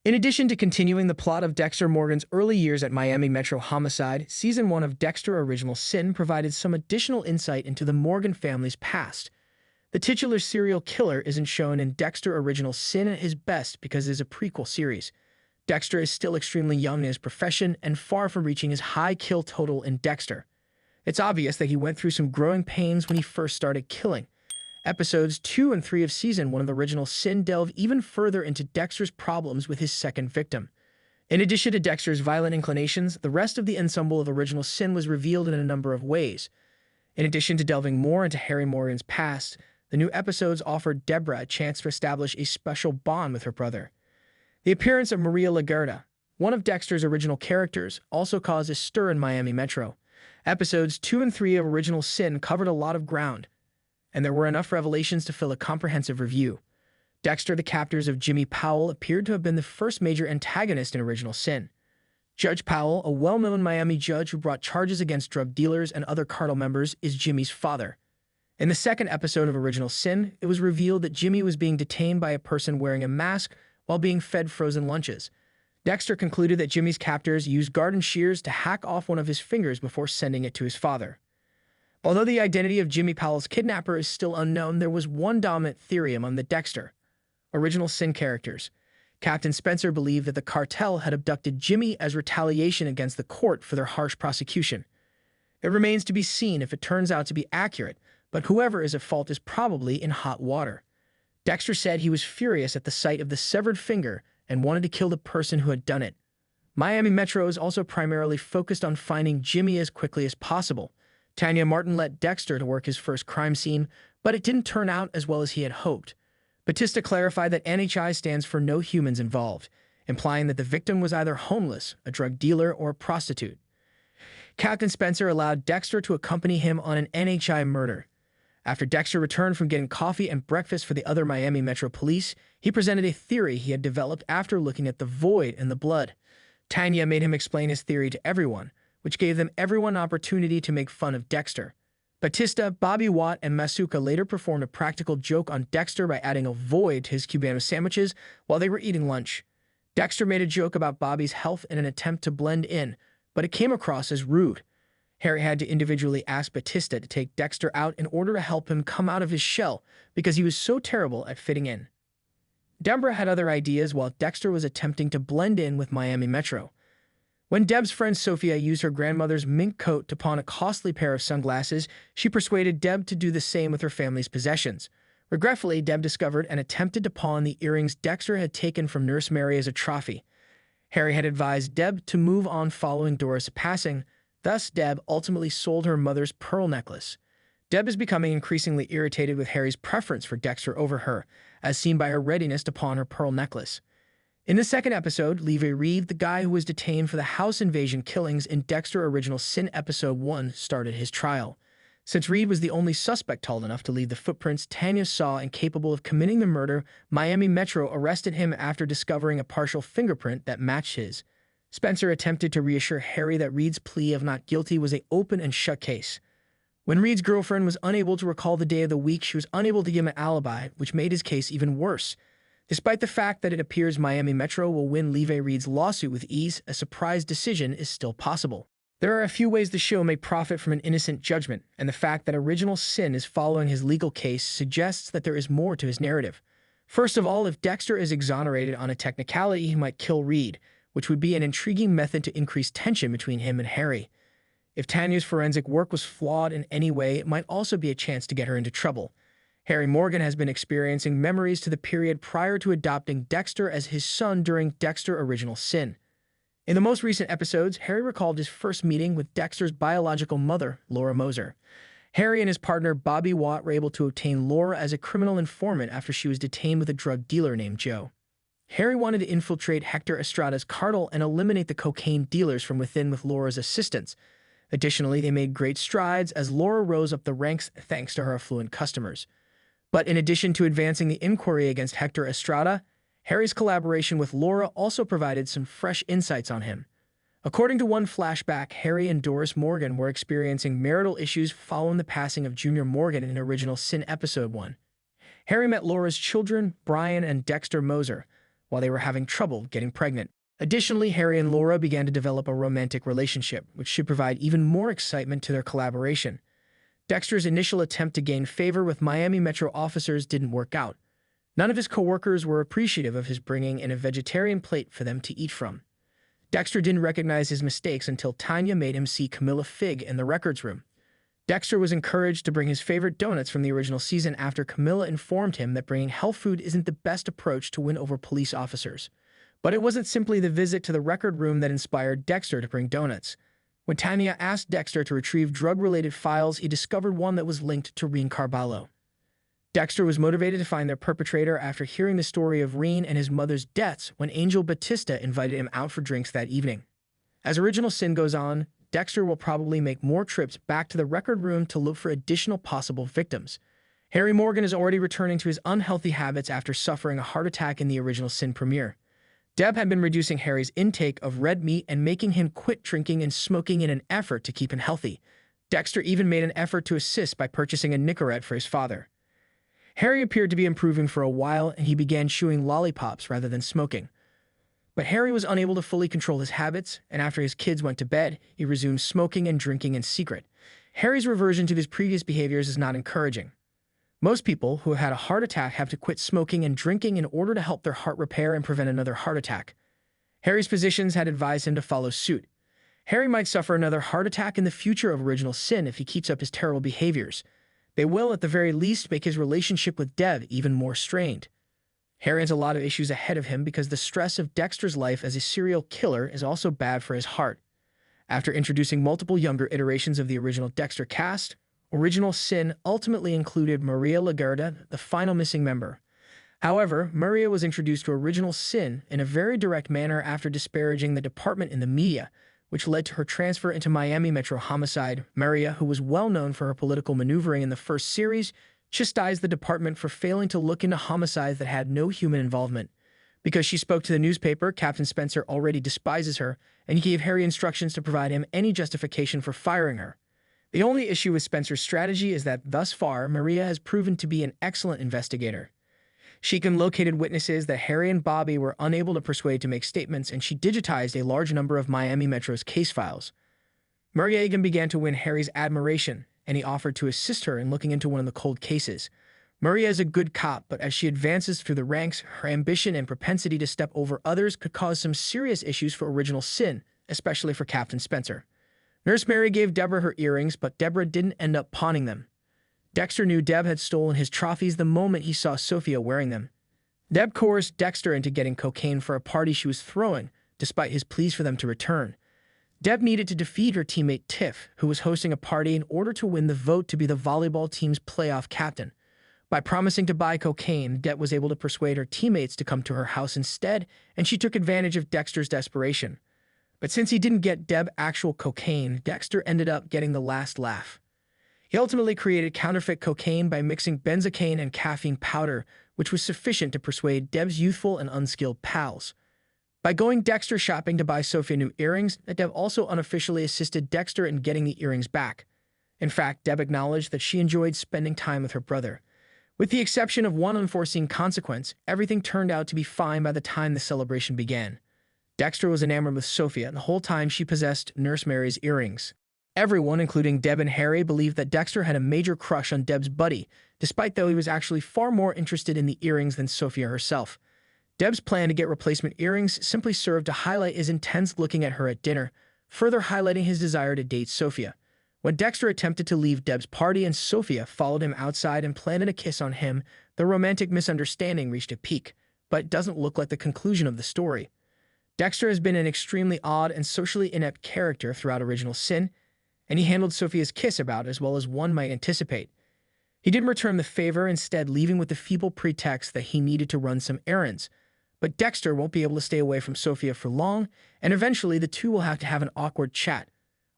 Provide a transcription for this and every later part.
In addition to continuing the plot of Dexter Morgan's early years at Miami Metro Homicide, Season 1 of Dexter Original Sin provided some additional insight into the Morgan family's past. The titular serial killer isn't shown in Dexter Original Sin at his best because it is a prequel series. Dexter is still extremely young in his profession and far from reaching his high kill total in Dexter. It's obvious that he went through some growing pains when he first started killing. Episodes 2 and 3 of Season 1 of the Original Sin delve even further into Dexter's problems with his second victim. In addition to Dexter's violent inclinations, the rest of the ensemble of Original Sin was revealed in a number of ways. In addition to delving more into Harry Morgan's past, the new episodes offered Deborah a chance to establish a special bond with her brother. The appearance of Maria Laguerta, one of Dexter's original characters, also caused a stir in Miami Metro. Episodes 2 and 3 of Original Sin covered a lot of ground, and there were enough revelations to fill a comprehensive review. Dexter, the captors of Jimmy Powell, appeared to have been the first major antagonist in Original Sin. Judge Powell, a well-known Miami judge who brought charges against drug dealers and other cartel members, is Jimmy's father. In the second episode of Original Sin, it was revealed that Jimmy was being detained by a person wearing a mask while being fed frozen lunches. Dexter concluded that Jimmy's captors used garden shears to hack off one of his fingers before sending it to his father. Although the identity of Jimmy Powell's kidnapper is still unknown, there was one dominant theory among the Dexter Original Sin characters. Captain Spencer believed that the cartel had abducted Jimmy as retaliation against the court for their harsh prosecution. It remains to be seen if it turns out to be accurate, but whoever is at fault is probably in hot water. Dexter said he was furious at the sight of the severed finger and wanted to kill the person who had done it. Miami Metro is also primarily focused on finding Jimmy as quickly as possible. Tanya Martin let Dexter to work his first crime scene, but it didn't turn out as well as he had hoped. Batista clarified that NHI stands for no humans involved, implying that the victim was either homeless, a drug dealer, or a prostitute. Captain Spencer allowed Dexter to accompany him on an NHI murder. After Dexter returned from getting coffee and breakfast for the other Miami Metro police, he presented a theory he had developed after looking at the void in the blood. Tanya made him explain his theory to everyone, which gave them everyone an opportunity to make fun of Dexter. Batista, Bobby Watt, and Masuka later performed a practical joke on Dexter by adding a void to his Cubano sandwiches while they were eating lunch. Dexter made a joke about Bobby's health in an attempt to blend in, but it came across as rude. Harry had to individually ask Batista to take Dexter out in order to help him come out of his shell because he was so terrible at fitting in. Deborah had other ideas while Dexter was attempting to blend in with Miami Metro. When Deb's friend Sophia used her grandmother's mink coat to pawn a costly pair of sunglasses, she persuaded Deb to do the same with her family's possessions. Regretfully, Deb discovered and attempted to pawn the earrings Dexter had taken from Nurse Mary as a trophy. Harry had advised Deb to move on following Doris' passing. Thus, Deb ultimately sold her mother's pearl necklace. Deb is becoming increasingly irritated with Harry's preference for Dexter over her, as seen by her readiness to pawn her pearl necklace. In the second episode, Levi Reed, the guy who was detained for the house invasion killings in Dexter Original Sin Episode 1, started his trial. Since Reed was the only suspect tall enough to leave the footprints Tanya saw and capable of committing the murder, Miami Metro arrested him after discovering a partial fingerprint that matched his. Spencer attempted to reassure Harry that Reed's plea of not guilty was an open and shut case. When Reed's girlfriend was unable to recall the day of the week, she was unable to give him an alibi, which made his case even worse. Despite the fact that it appears Miami Metro will win Levi Reed's lawsuit with ease, a surprise decision is still possible. There are a few ways the show may profit from an innocent judgment, and the fact that Original Sin is following his legal case suggests that there is more to his narrative. First of all, if Dexter is exonerated on a technicality, he might kill Reed, which would be an intriguing method to increase tension between him and Harry. If Tanya's forensic work was flawed in any way, it might also be a chance to get her into trouble. Harry Morgan has been experiencing memories to the period prior to adopting Dexter as his son during Dexter Original Sin. In the most recent episodes, Harry recalled his first meeting with Dexter's biological mother, Laura Moser. Harry and his partner Bobby Watt were able to obtain Laura as a criminal informant after she was detained with a drug dealer named Joe. Harry wanted to infiltrate Hector Estrada's cartel and eliminate the cocaine dealers from within with Laura's assistance. Additionally, they made great strides as Laura rose up the ranks thanks to her affluent customers. But in addition to advancing the inquiry against Hector Estrada, Harry's collaboration with Laura also provided some fresh insights on him. According to one flashback, Harry and Doris Morgan were experiencing marital issues following the passing of Junior Morgan in Original Sin Episode 1. Harry met Laura's children, Brian and Dexter Moser, while they were having trouble getting pregnant. Additionally, Harry and Laura began to develop a romantic relationship, which should provide even more excitement to their collaboration. Dexter's initial attempt to gain favor with Miami Metro officers didn't work out. None of his coworkers were appreciative of his bringing in a vegetarian plate for them to eat from. Dexter didn't recognize his mistakes until Tanya made him see Camilla Fig in the records room. Dexter was encouraged to bring his favorite donuts from the original season after Camilla informed him that bringing health food isn't the best approach to win over police officers. But it wasn't simply the visit to the record room that inspired Dexter to bring donuts. When Tanya asked Dexter to retrieve drug-related files, he discovered one that was linked to Reen Carballo. Dexter was motivated to find their perpetrator after hearing the story of Reen and his mother's deaths when Angel Batista invited him out for drinks that evening. As Original Sin goes on, Dexter will probably make more trips back to the record room to look for additional possible victims. Harry Morgan is already returning to his unhealthy habits after suffering a heart attack in the Original Sin premiere. Deb had been reducing Harry's intake of red meat and making him quit drinking and smoking in an effort to keep him healthy. Dexter even made an effort to assist by purchasing a Nicorette for his father. Harry appeared to be improving for a while, and he began chewing lollipops rather than smoking. But Harry was unable to fully control his habits, and after his kids went to bed, he resumed smoking and drinking in secret. Harry's reversion to his previous behaviors is not encouraging. Most people who have had a heart attack have to quit smoking and drinking in order to help their heart repair and prevent another heart attack. Harry's physicians had advised him to follow suit. Harry might suffer another heart attack in the future of Original Sin if he keeps up his terrible behaviors. They will, at the very least, make his relationship with Deb even more strained. Harry has a lot of issues ahead of him because the stress of Dexter's life as a serial killer is also bad for his heart. After introducing multiple younger iterations of the original Dexter cast, Original Sin ultimately included Maria Laguerta, the final missing member. However, Maria was introduced to Original Sin in a very direct manner after disparaging the department in the media, which led to her transfer into Miami Metro Homicide. Maria, who was well known for her political maneuvering in the first series, chastised the department for failing to look into homicides that had no human involvement. Because she spoke to the newspaper, Captain Spencer already despises her, and he gave Harry instructions to provide him any justification for firing her. The only issue with Spencer's strategy is that, thus far, Maria has proven to be an excellent investigator. She can located witnesses that Harry and Bobby were unable to persuade to make statements, and she digitized a large number of Miami Metro's case files. Maria even began to win Harry's admiration, and he offered to assist her in looking into one of the cold cases. Maria is a good cop, but as she advances through the ranks, her ambition and propensity to step over others could cause some serious issues for Original Sin, especially for Captain Spencer. Nurse Mary gave Deborah her earrings, but Deborah didn't end up pawning them. Dexter knew Deb had stolen his trophies the moment he saw Sophia wearing them. Deb coerced Dexter into getting cocaine for a party she was throwing, despite his pleas for them to return. Deb needed to defeat her teammate Tiff, who was hosting a party, in order to win the vote to be the volleyball team's playoff captain. By promising to buy cocaine, Deb was able to persuade her teammates to come to her house instead, and she took advantage of Dexter's desperation. But since he didn't get Deb actual cocaine, Dexter ended up getting the last laugh. He ultimately created counterfeit cocaine by mixing benzocaine and caffeine powder, which was sufficient to persuade Deb's youthful and unskilled pals. By going Dexter shopping to buy Sophia new earrings, Deb also unofficially assisted Dexter in getting the earrings back. In fact, Deb acknowledged that she enjoyed spending time with her brother. With the exception of one unforeseen consequence, everything turned out to be fine by the time the celebration began. Dexter was enamored with Sophia, and the whole time she possessed Nurse Mary's earrings. Everyone, including Deb and Harry, believed that Dexter had a major crush on Deb's buddy, despite though he was actually far more interested in the earrings than Sophia herself. Deb's plan to get replacement earrings simply served to highlight his intense looking at her at dinner, further highlighting his desire to date Sophia. When Dexter attempted to leave Deb's party and Sophia followed him outside and planted a kiss on him, the romantic misunderstanding reached a peak, but it doesn't look like the conclusion of the story. Dexter has been an extremely odd and socially inept character throughout Original Sin, and he handled Sophia's kiss about as well as one might anticipate. He didn't return the favor, instead leaving with the feeble pretext that he needed to run some errands. But Dexter won't be able to stay away from Sophia for long, and eventually the two will have to have an awkward chat.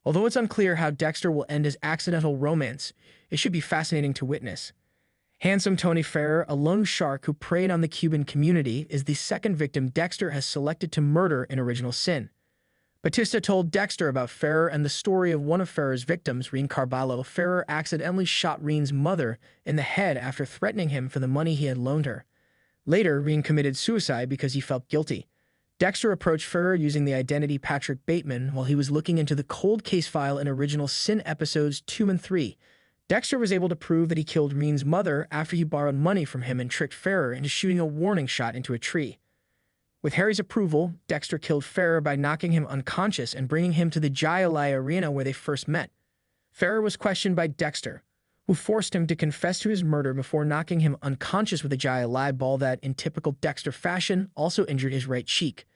Although it's unclear how Dexter will end his accidental romance, it should be fascinating to witness. Handsome Tony Ferrer, a lone shark who preyed on the Cuban community, is the second victim Dexter has selected to murder in Original Sin. Batista told Dexter about Ferrer and the story of one of Ferrer's victims, Reen Carballo. Ferrer accidentally shot Reen's mother in the head after threatening him for the money he had loaned her. Later, Reen committed suicide because he felt guilty. Dexter approached Ferrer using the identity Patrick Bateman while he was looking into the cold case file in Original Sin episodes 2 and 3. Dexter was able to prove that he killed Reen's mother after he borrowed money from him and tricked Ferrer into shooting a warning shot into a tree. With Harry's approval, Dexter killed Ferrer by knocking him unconscious and bringing him to the Jai arena where they first met. Ferrer was questioned by Dexter, who forced him to confess to his murder before knocking him unconscious with a Jai ball that, in typical Dexter fashion, also injured his right cheek.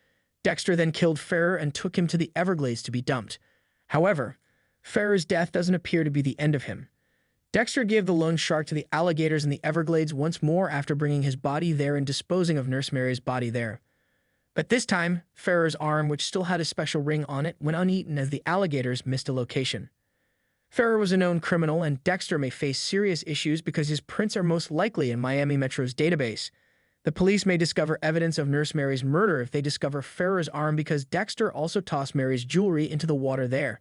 Dexter then killed Ferrer and took him to the Everglades to be dumped. However, Ferrer's death doesn't appear to be the end of him. Dexter gave the loan shark to the alligators in the Everglades once more after bringing his body there and disposing of Nurse Mary's body there. But this time, Ferrer's arm, which still had a special ring on it, went uneaten as the alligators missed a location. Ferrer was a known criminal, and Dexter may face serious issues because his prints are most likely in Miami Metro's database. The police may discover evidence of Nurse Mary's murder if they discover Ferrer's arm because Dexter also tossed Mary's jewelry into the water there.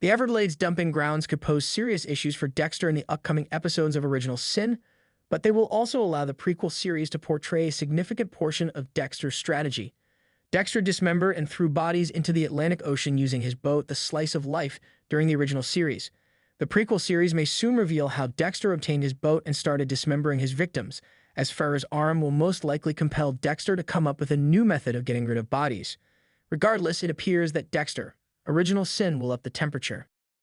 The Everglades dumping grounds could pose serious issues for Dexter in the upcoming episodes of Original Sin, but they will also allow the prequel series to portray a significant portion of Dexter's strategy. Dexter dismembered and threw bodies into the Atlantic Ocean using his boat, the Slice of Life, during the original series. The prequel series may soon reveal how Dexter obtained his boat and started dismembering his victims, as Ferrer's arm will most likely compel Dexter to come up with a new method of getting rid of bodies. Regardless, it appears that Dexter, Original Sin, will up the temperature.